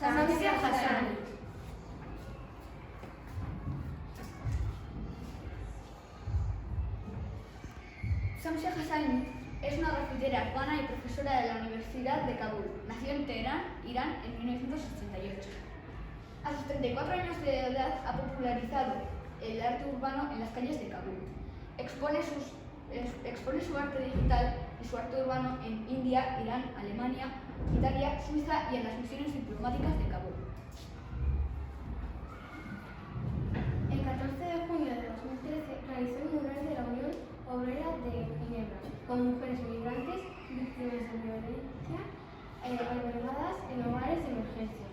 Samsia Hassani. Samsia Hassani es una grafitera afgana y profesora de la Universidad de Kabul. Nació en Teherán, Irán, en 1988. A sus 34 años de edad ha popularizado el arte urbano en las calles de Kabul. Expone su arte digital y su arte urbano en India, Irán, Alemania, Italia, Suiza y en las misiones diplomáticas de Kabul. El 14 de junio de 2013 realizó un mural de la Unión Obrera de Ginebra con mujeres migrantes víctimas de violencia albergadas en hogares de emergencia.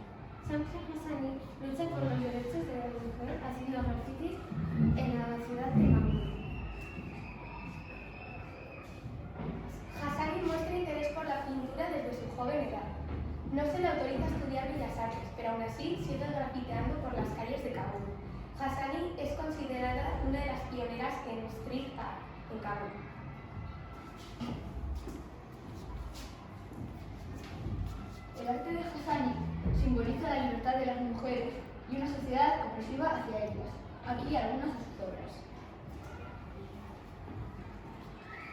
Samsia Hassani lucha por los derechos de la mujer haciendo grafitis en la ciudad de Kabul. Hassani muestra interés por la pintura desde su joven edad. No se le autoriza a estudiar Bellas Artes, pero aún así sigue grafiteando por las calles de Kabul. Hassani es considerada una de las pioneras en street art en Kabul. El arte de Hassani simboliza la libertad de las mujeres y una sociedad opresiva hacia ellas. Aquí algunas de sus obras.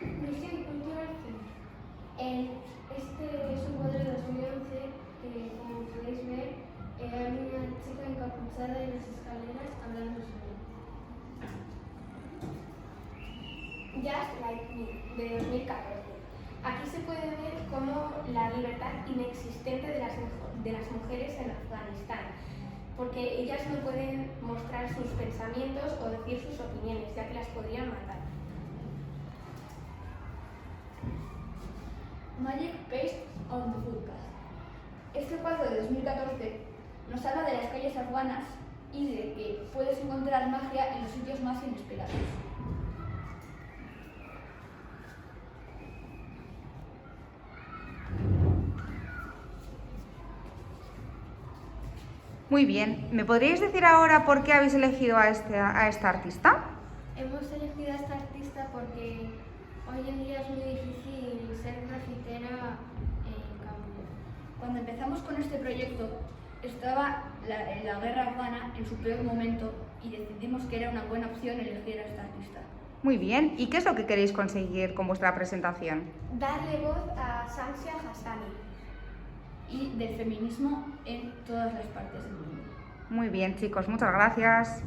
Mission Cultural Theme. Este es un cuadro de 2011 que, como podéis ver, hay una chica encapuchada en las escaleras hablando sola. Just Like Me, de 2014. Aquí se puede ver cómo la libertad inexistente de las mujeres en Afganistán, porque ellas no pueden mostrar sus pensamientos o decir sus opiniones, ya que las podrían matar. Magic Paste on the Footpath. Este cuadro de 2014 nos habla de las calles afganas y de que puedes encontrar magia en los sitios más inesperados. Muy bien, ¿me podríais decir ahora por qué habéis elegido a esta artista? Hemos elegido a esta artista porque hoy en día es muy difícil ser grafitera en Kabul. Cuando empezamos con este proyecto, estaba la guerra afgana en su peor momento y decidimos que era una buena opción elegir a esta artista. Muy bien, ¿y qué es lo que queréis conseguir con vuestra presentación? Darle voz a Samsia Hassani. Y del feminismo en todas las partes del mundo. Muy bien, chicos, muchas gracias.